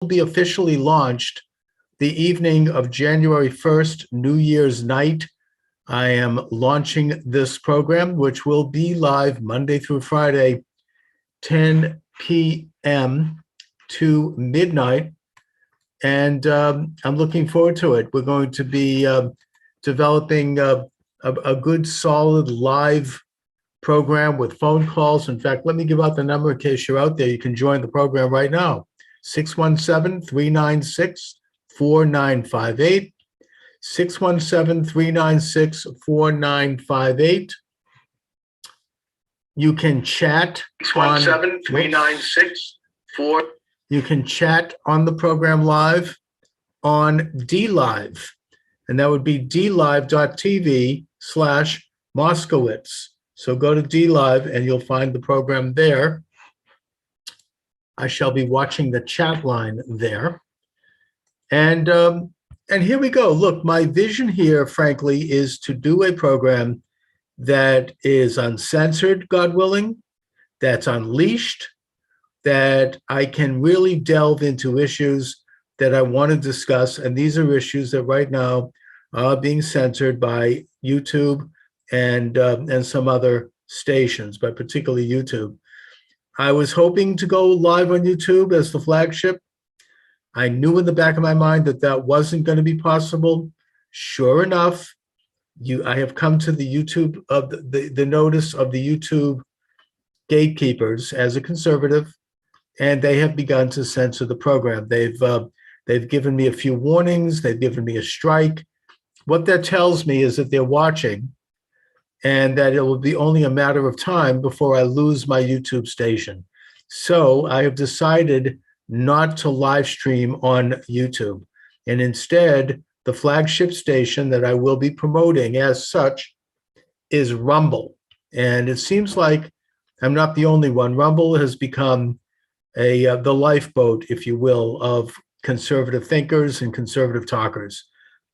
be officially launched the evening of January 1st, New Year's night. I am launching this program, which will be live Monday through Friday, 10 p.m. to midnight. And I'm looking forward to it. We're going to be developing a good, solid live program with phone calls. In fact, let me give out the number in case you're out there. You can join the program right now. 617-396-4958. 617-396-4958. You can chat on 617-396-4. You can chat on the program live on DLive, and that would be dlive.tv/Moscowitz. So go to DLive and you'll find the program there. I shall be watching the chat line there. And here we go. Look, my vision here, frankly, is to do a program that is uncensored, God willing, that's unleashed, that I can really delve into issues that I want to discuss. And these are issues that right now are being censored by YouTube and some other stations, but particularly YouTube. I was hoping to go live on YouTube as the flagship. I knew in the back of my mind that that wasn't going to be possible. Sure enough, I have come to the YouTube of the notice of the YouTube gatekeepers as a conservative, and they have begun to censor the program. They've given me a few warnings. They've given me a strike. What that tells me is that they're watching, and that it will be only a matter of time before I lose my YouTube station. So I have decided not to live stream on YouTube. And instead, the flagship station that I will be promoting as such is Rumble. And it seems like I'm not the only one. Rumble has become the lifeboat, if you will, of conservative thinkers and conservative talkers.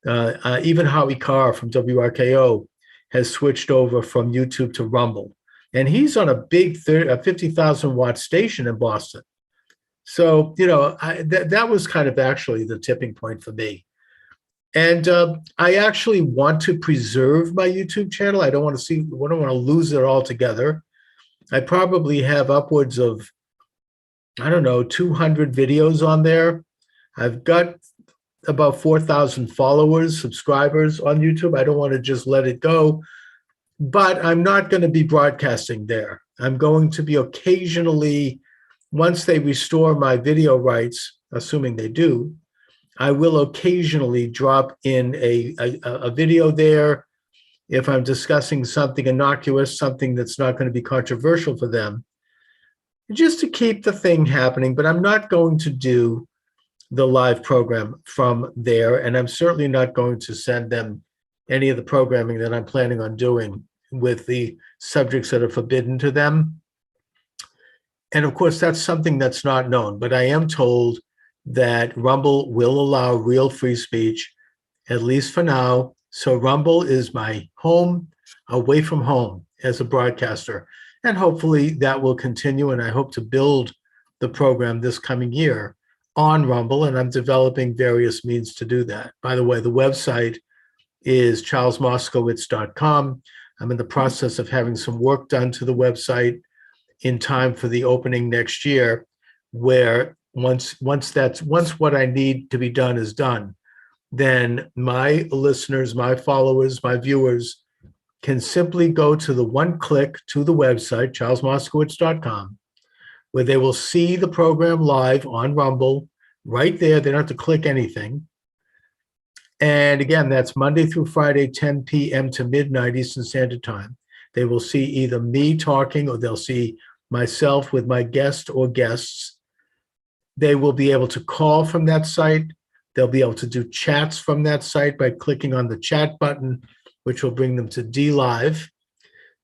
Even Howie Carr from WRKO has switched over from YouTube to Rumble. And he's on a big 50,000 watt station in Boston. So, that was kind of actually the tipping point for me. And I actually want to preserve my YouTube channel. I don't want to lose it altogether. I probably have upwards of, 200 videos on there. I've got about 4,000 followers, subscribers on YouTube. I don't want to just let it go, but I'm not going to be broadcasting there. I'm going to be occasionally, once they restore my video rights, assuming they do, I will occasionally drop in a video there if I'm discussing something innocuous, something that's not going to be controversial for them, just to keep the thing happening. But I'm not going to do the live program from there, and I'm certainly not going to send them any of the programming that I'm planning on doing with the subjects that are forbidden to them. And of course, that's something that's not known, but I am told that Rumble will allow real free speech, at least for now. So Rumble is my home away from home as a broadcaster. And hopefully that will continue. And I hope to build the program this coming year on Rumble. And I'm developing various means to do that. By the way, the website is charlesmoscowitz.com. I'm in the process of having some work done to the website in time for the opening next year, where once what I need to be done is done, then my listeners, my followers, my viewers can simply go to the one click to the website, charlesmoscowitz.com, where they will see the program live on Rumble right there. They don't have to click anything. And again, that's Monday through Friday, 10 p.m. to midnight Eastern Standard Time. They will see either me talking or they'll see myself with my guest or guests. They will be able to call from that site. They'll be able to do chats from that site by clicking on the chat button, which will bring them to DLive.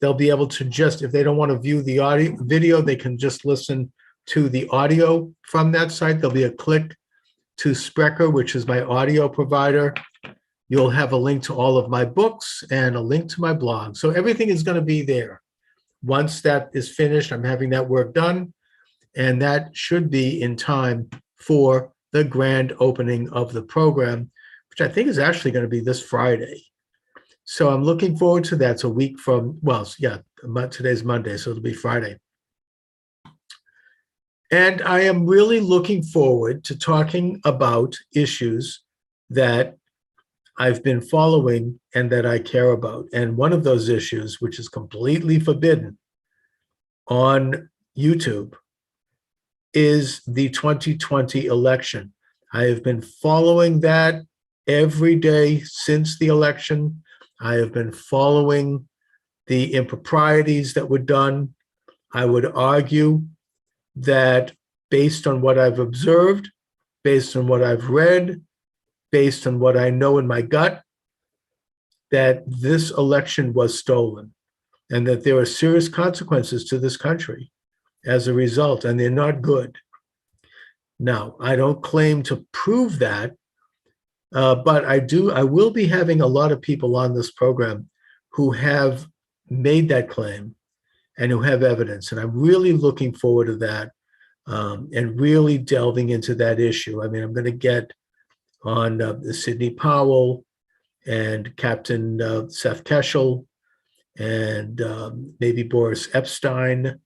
They'll be able to just, if they don't want to view the video, they can just listen to the audio from that site. There'll be a click to Sprecher, which is my audio provider. You'll have a link to all of my books and a link to my blog. So everything is going to be there. Once that is finished, I'm having that work done, and that should be in time for the grand opening of the program, which I think is actually going to be this Friday. So I'm looking forward to that. It's a week from, well, yeah, today's Monday, so it'll be Friday. And I am really looking forward to talking about issues that I've been following and that I care about. And one of those issues, which is completely forbidden on YouTube, is the 2020 election. I have been following that every day since the election. I have been following the improprieties that were done. I would argue that based on what I've observed, based on what I've read, based on what I know in my gut, that this election was stolen and that there are serious consequences to this country as a result, and they're not good. Now, I don't claim to prove that, but I will be having a lot of people on this program who have made that claim and who have evidence. And I'm really looking forward to that and really delving into that issue. I mean, I'm going to get on Sidney Powell and Captain Seth Keshel and maybe Boris Epstein,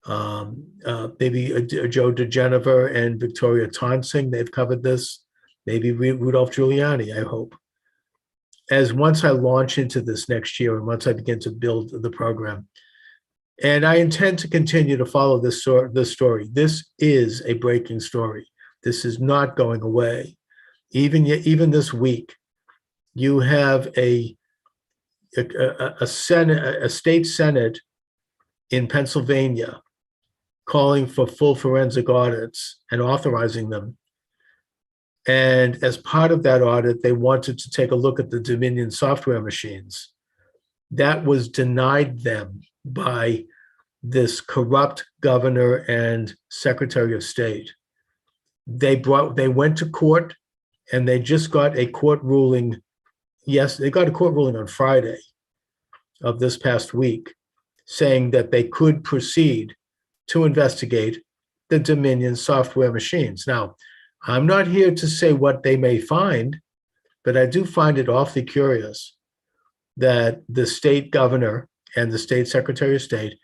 maybe Joe DeGenever and Victoria Tonsing. They've covered this. Maybe Rudolph Giuliani, I hope. As once I launch into this next year and once I begin to build the program. And I intend to continue to follow this story. This is a breaking story. This is not going away. Even this week, you have a state senate in Pennsylvania calling for full forensic audits and authorizing them. And as part of that audit, they wanted to take a look at the Dominion software machines. That was denied them by this corrupt governor and secretary of state. They went to court and they just got a court ruling. Yes, they got a court ruling on Friday of this past week saying that they could proceed to investigate the Dominion software machines. Now, I'm not here to say what they may find, but I do find it awfully curious that the state governor and the state secretary of state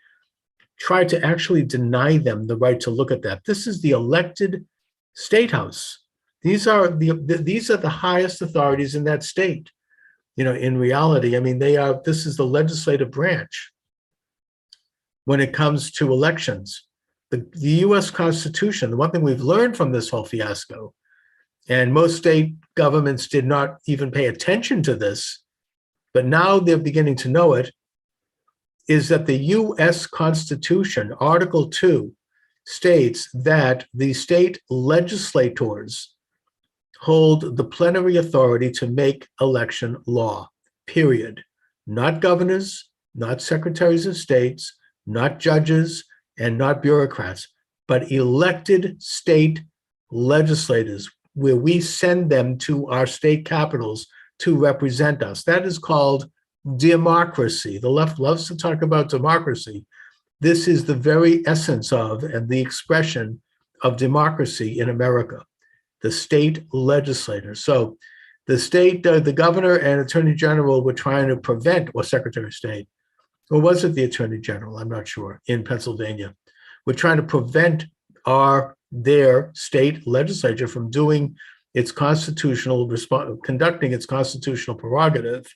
tried to actually deny them the right to look at that. This is the elected state house. These are the highest authorities in that state. You know, in reality, I mean, this is the legislative branch when it comes to elections. The US Constitution, the one thing we've learned from this whole fiasco, and most state governments did not even pay attention to this, but now they're beginning to know it, is that the US Constitution, Article 2, states that the state legislators hold the plenary authority to make election law, period. Not governors, not secretaries of states, not judges, and not bureaucrats, but elected state legislators, where we send them to our state capitals to represent us. That is called democracy. The left loves to talk about democracy. This is the very essence of and the expression of democracy in America, the state legislators. So the governor and attorney general were trying to prevent, or secretary of state, or was it the attorney general? I'm not sure, in Pennsylvania. We're trying to prevent their state legislature from doing its conducting its constitutional prerogative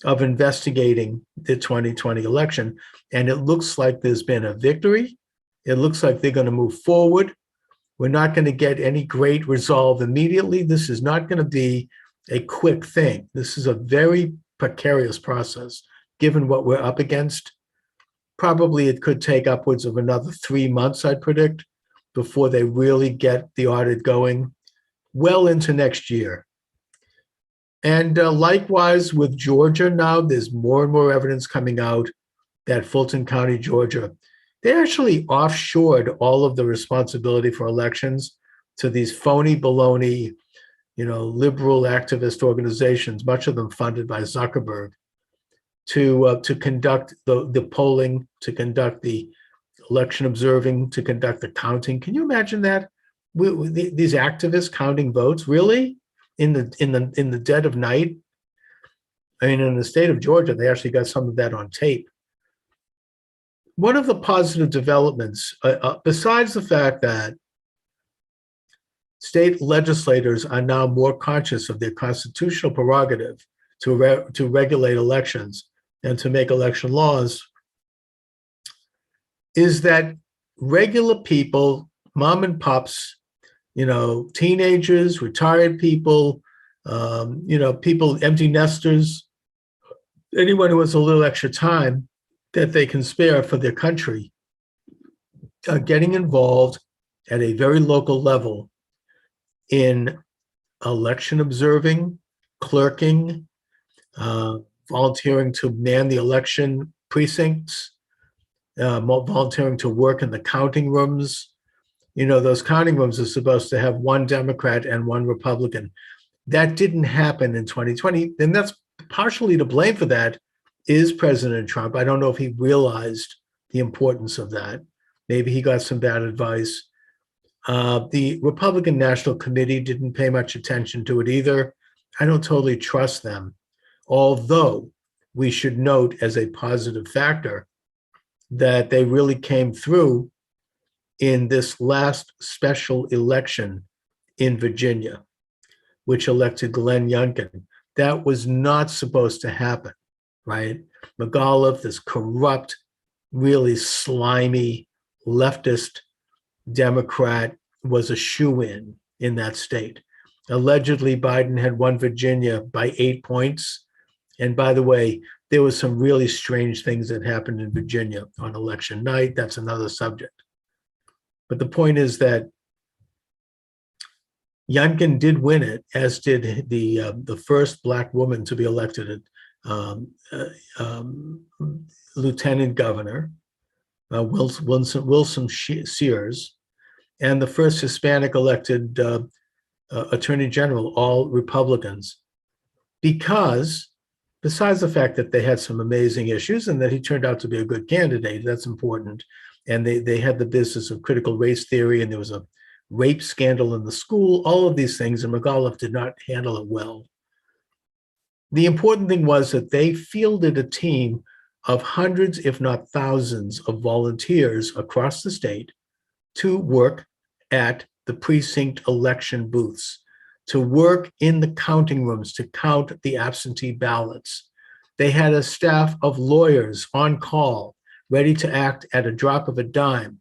of investigating the 2020 election. And it looks like there's been a victory. It looks like they're going to move forward. We're not going to get any great resolve immediately. This is not going to be a quick thing. This is a very precarious process, given what we're up against. Probably it could take upwards of another 3 months, I'd predict, before they really get the audit going, well into next year. And likewise with Georgia now, there's more and more evidence coming out that Fulton County, Georgia, they actually offshored all of the responsibility for elections to these phony baloney, liberal activist organizations, much of them funded by Zuckerberg, to conduct the polling, to conduct the election observing, to conduct the counting. Can you imagine that? these activists counting votes, really, in the dead of night. I mean, in the state of Georgia, they actually got some of that on tape. One of the positive developments, besides the fact that state legislators are now more conscious of their constitutional prerogative to regulate elections and to make election laws, is that regular people, mom and pops, teenagers, retired people, people, empty nesters, anyone who has a little extra time that they can spare for their country, are getting involved at a very local level in election observing, clerking, volunteering to man the election precincts, volunteering to work in the counting rooms. Those counting rooms are supposed to have one Democrat and one Republican. That didn't happen in 2020. And that's partially to blame for that is President Trump. I don't know if he realized the importance of that. Maybe he got some bad advice. The Republican National Committee didn't pay much attention to it either. I don't totally trust them, although we should note as a positive factor that they really came through in this last special election in Virginia, which elected Glenn Youngkin. That was not supposed to happen, right? McAuliffe, this corrupt, really slimy leftist Democrat, was a shoo-in in that state. Allegedly, Biden had won Virginia by 8 points. And by the way, there was some really strange things that happened in Virginia on election night. That's another subject. But the point is that Youngkin did win it, as did the first Black woman to be elected lieutenant governor, Wilson Sears, and the first Hispanic elected attorney general, all Republicans, because besides the fact that they had some amazing issues and that he turned out to be a good candidate, that's important. And they had the business of critical race theory, and there was a rape scandal in the school, all of these things, and McAuliffe did not handle it well. The important thing was that they fielded a team of hundreds, if not thousands, of volunteers across the state to work at the precinct election booths, to work in the counting rooms, to count the absentee ballots. They had a staff of lawyers on call, ready to act at a drop of a dime,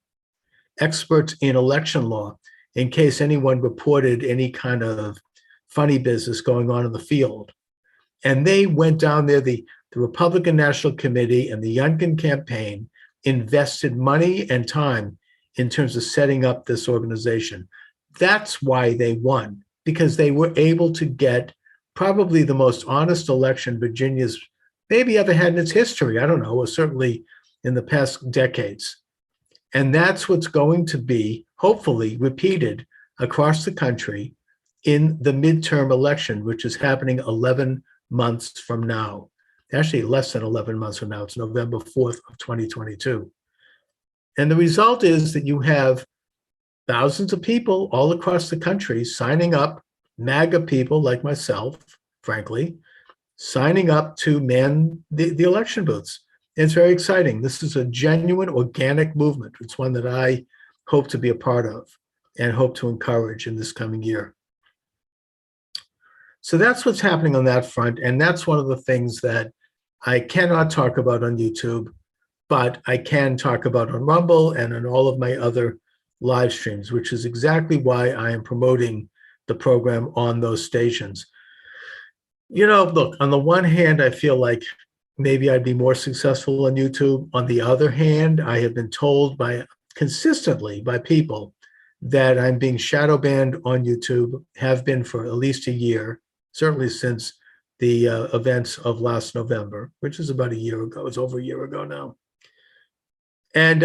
experts in election law, in case anyone reported any kind of funny business going on in the field. And they went down there, the Republican National Committee and the Youngkin campaign invested money and time in terms of setting up this organization. That's why they won, because they were able to get probably the most honest election Virginia's maybe ever had in its history. I don't know, or certainly in the past decades. And that's what's going to be hopefully repeated across the country in the midterm election, which is happening 11 months from now. Actually, less than 11 months from now. It's November 4th of 2022. And the result is that you have thousands of people all across the country signing up, MAGA people like myself, frankly, signing up to man the election booths. It's very exciting. This is a genuine, organic movement. It's one that I hope to be a part of and hope to encourage in this coming year. So that's what's happening on that front. And that's one of the things that I cannot talk about on YouTube, but I can talk about on Rumble and on all of my other live streams, which is exactly why I am promoting the program on those stations. Look, on the one hand, I feel like maybe I'd be more successful on YouTube. On the other hand, I have been told consistently by people that I'm being shadow banned on YouTube, have been for at least a year, certainly since the events of last November, which is about a year ago. It's over a year ago now. And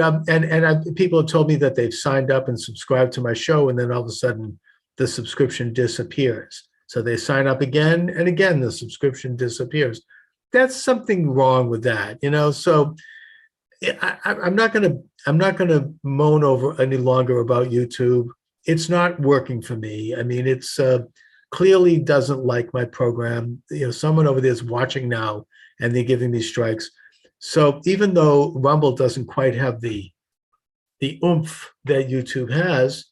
people have told me that they've signed up and subscribed to my show, and then all of a sudden the subscription disappears. So they sign up again, and again the subscription disappears. That's something wrong with that, So I'm not going to moan over any longer about YouTube. it's not working for me. I mean, it's clearly doesn't like my program. Someone over there is watching now, and they're giving me strikes. So even though Rumble doesn't quite have the oomph that YouTube has,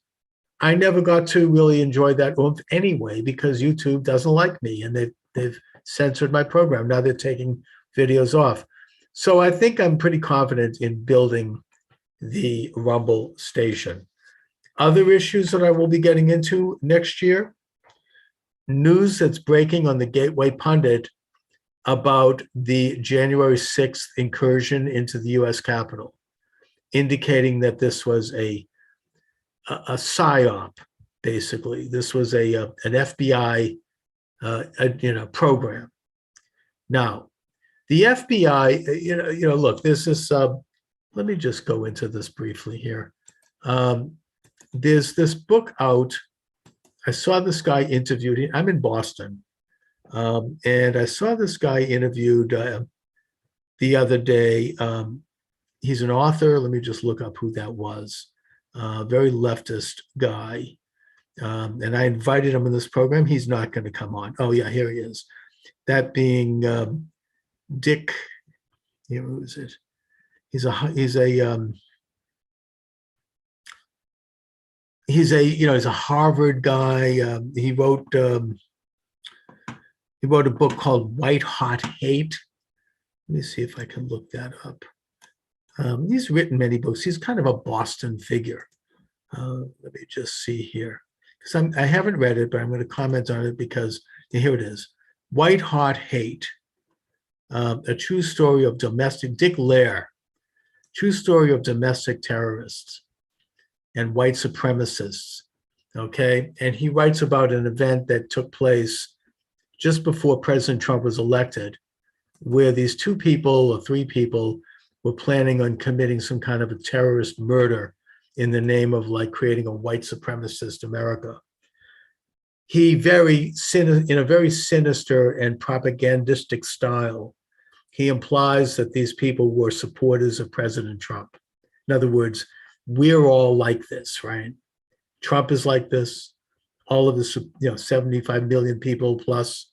I never got to really enjoy that oomph anyway because YouTube doesn't like me, and they've censored my program. Now they're taking videos off. So I think I'm pretty confident in building the Rumble station. Other issues that I will be getting into next year, news that's breaking on the Gateway Pundit about the January 6th incursion into the US Capitol, indicating that this was a PSYOP, basically. This was an FBI program. Now, the FBI, look, this is, let me just go into this briefly here. There's this book out. I saw this guy interviewed. I'm in Boston. And I saw this guy interviewed the other day. He's an author. Let me just look up who that was. Very leftist guy. And I invited him in this program. He's not going to come on. Oh, yeah, here he is. That being Dick. Who is it? He's a Harvard guy. He wrote a book called White Hot Hate. Let me see if I can look that up. He's written many books. He's kind of a Boston figure. Let me just see here. Because I haven't read it, but I'm going to comment on it because here it is. White Hot Hate. A true story of Dick Lair. True story of domestic terrorists and white supremacists. Okay. And he writes about an event that took place just before President Trump was elected, where these 2 people or 3 people were planning on committing some kind of a terrorist murder in the name of creating a white supremacist America. He in a very sinister and propagandistic style, he implies that these people were supporters of President Trump. In other words, we're all like this, right? Trump is like this. All of the 75 million people plus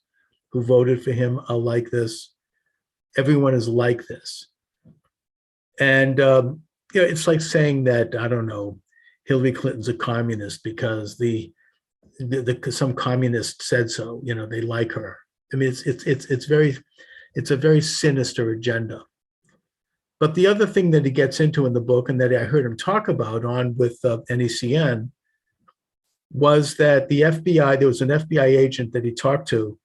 who voted for him are like this. Everyone is like this. And it's like saying that, I don't know, Hillary Clinton's a communist because some communist said so. They like her. I mean, it's a very sinister agenda. But the other thing that he gets into in the book, and that I heard him talk about on with NECN, was that the FBI, there was an FBI agent that he talked to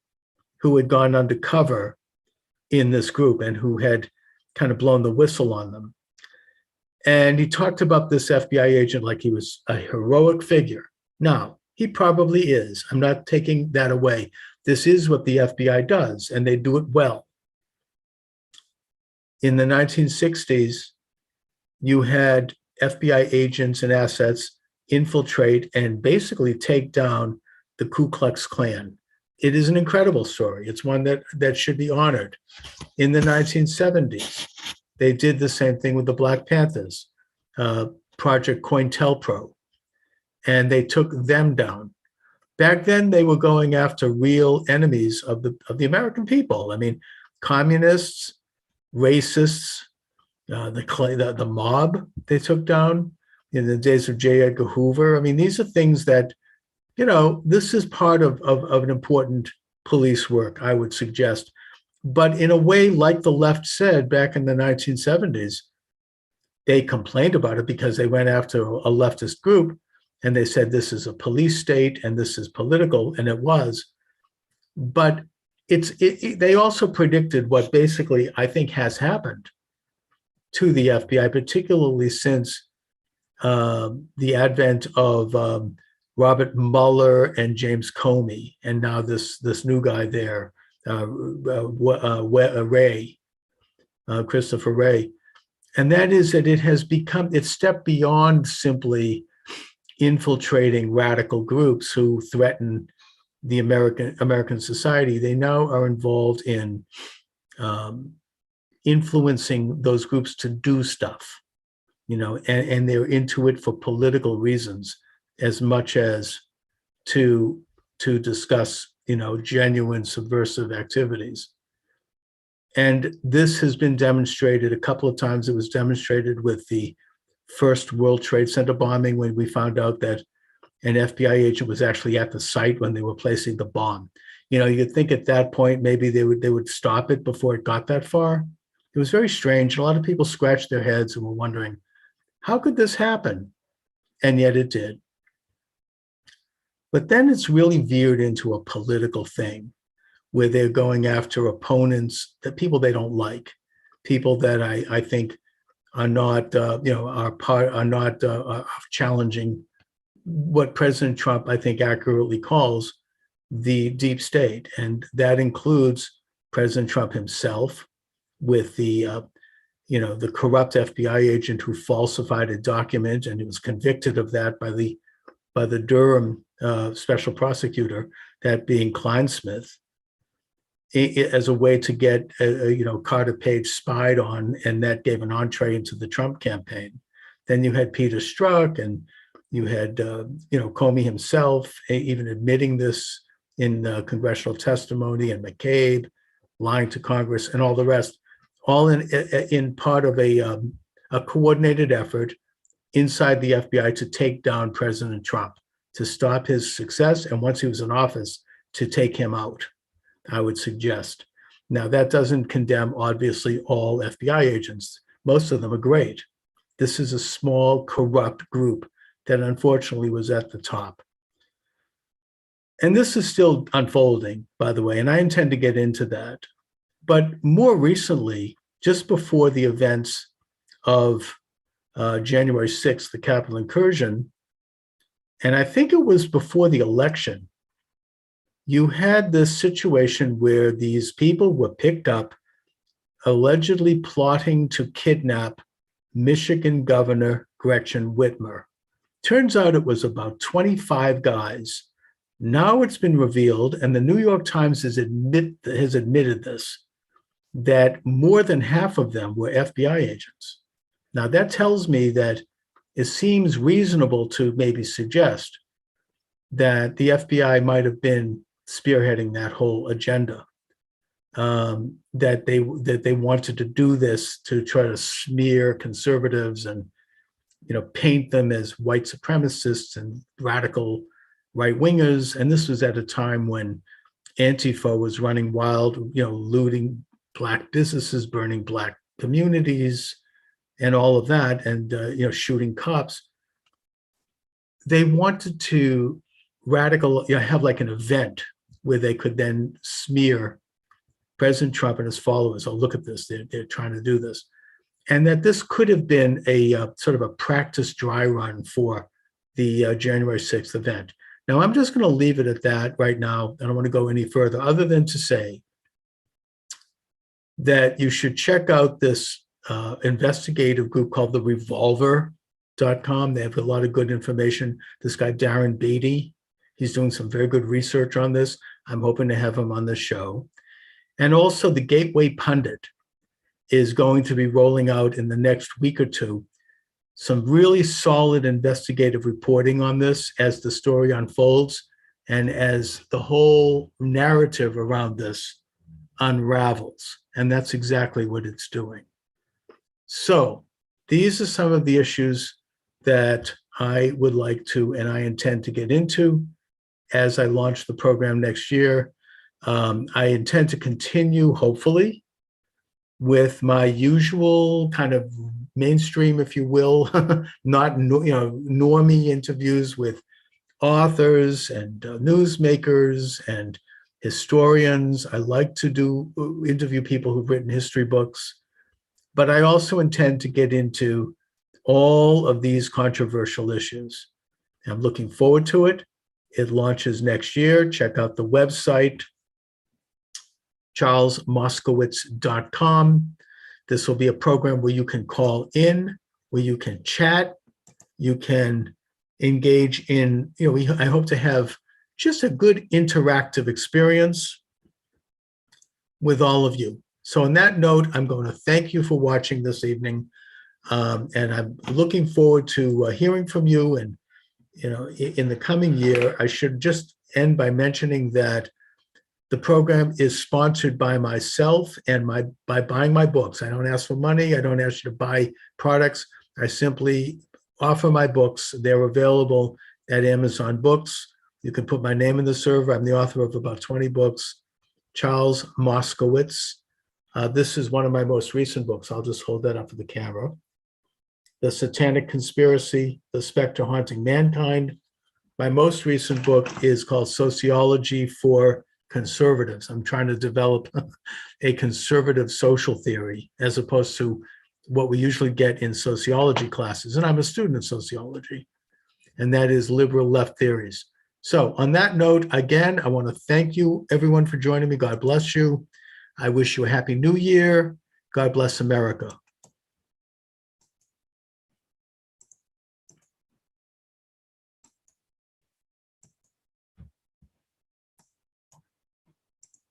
who had gone undercover in this group and who had kind of blown the whistle on them. And he talked about this FBI agent like he was a heroic figure. Now, he probably is. I'm not taking that away. This is what the FBI does, and they do it well. In the 1960s, you had FBI agents and assets infiltrate and basically take down the Ku Klux Klan. It is an incredible story. It's one that should be honored. In the 1970s, they did the same thing with the Black Panthers, Project COINTELPRO, and they took them down. Back then, they were going after real enemies of the American people. I mean, communists, racists, the mob they took down in the days of J. Edgar Hoover. I mean, these are things that, this is part of an important police work, I would suggest. But in a way, like the left said back in the 1970s, they complained about it because they went after a leftist group and they said this is a police state and this is political, and it was. But they also predicted what basically I think has happened to the FBI, particularly since the advent of Robert Mueller and James Comey, and now this new guy there, Christopher Wray. And that is that it's stepped beyond simply infiltrating radical groups who threaten the American society. They now are involved in influencing those groups to do stuff, and they're into it for political reasons. as much as to discuss, genuine subversive activities. And this has been demonstrated a couple of times. It was demonstrated with the first World Trade Center bombing, when we found out that an FBI agent was actually at the site when they were placing the bomb. You'd think at that point maybe they would stop it before it got that far. It was very strange. A lot of people scratched their heads and were wondering, how could this happen? And yet it did. But then it's really veered into a political thing, where they're going after opponents, that people they don't like, people that I think are not, are not challenging what President Trump, I think, accurately calls the deep state. And that includes President Trump himself, with the corrupt FBI agent who falsified a document, and he was convicted of that by the Durham special prosecutor, that being Kleinsmith, as a way to get Carter Page spied on, and that gave an entree into the Trump campaign. Then you had Peter Strzok, and you had Comey himself even admitting this in congressional testimony, and McCabe lying to Congress, and all the rest, all in part of a coordinated effort inside the FBI to take down President Trump, to stop his success, and once he was in office, to take him out, I would suggest. Now, that doesn't condemn, obviously, all FBI agents. Most of them are great. This is a small, corrupt group that unfortunately was at the top. And this is still unfolding, by the way, and I intend to get into that. But more recently, just before the events of January 6th, the Capitol incursion, and I think it was before the election, you had this situation where these people were picked up allegedly plotting to kidnap Michigan Governor Gretchen Whitmer. Turns out it was about 25 guys. Now it's been revealed, and the New York Times has admitted this, that more than half of them were FBI agents. Now that tells me that it seems reasonable to maybe suggest that the FBI might have been spearheading that whole agenda, that they wanted to do this to try to smear conservatives and paint them as white supremacists and radical right-wingers. And this was at a time when Antifa was running wild, looting Black businesses, burning Black communities, and all of that, and shooting cops. They wanted to have like an event where they could then smear President Trump and his followers. Oh, look at this, they're trying to do this. And that this could have been a sort of a practice dry run for the January 6th event. Now, I'm just going to leave it at that right now. I don't want to go any further, other than to say that you should check out this investigative group called the Revolver.com. They have a lot of good information. This guy, Darren Beatty, he's doing some very good research on this. I'm hoping to have him on the show. And also the Gateway Pundit is going to be rolling out in the next week or two some really solid investigative reporting on this as the story unfolds and as the whole narrative around this unravels. And that's exactly what it's doing. So these are some of the issues that I would like to, and I intend to get into as I launch the program next year. I intend to continue, hopefully, with my usual kind of mainstream, if you will, not normie interviews with authors and newsmakers and historians. I like to interview people who've written history books, but I also intend to get into all of these controversial issues. I'm looking forward to it. It launches next year. Check out the website, charlesmoscowitz.com. This will be a program where you can call in, where you can chat, you can engage in, I hope to have just a good interactive experience with all of you. So on that note, I'm going to thank you for watching this evening. And I'm looking forward to hearing from you and in the coming year, I should just end by mentioning that the program is sponsored by myself and by buying my books. I don't ask for money. I don't ask you to buy products. I simply offer my books. They're available at Amazon Books. You can put my name in the server. I'm the author of about 20 books. Charles Moscowitz. This is one of my most recent books. I'll just hold that up for the camera. The Satanic Conspiracy, The Spectre Haunting Mankind. My most recent book is called Sociology for Conservatives. I'm trying to develop a conservative social theory as opposed to what we usually get in sociology classes. And I'm a student of sociology, and that is liberal left theories. So on that note, again, I want to thank you, everyone, for joining me. God bless you. I wish you a happy new year. God bless America.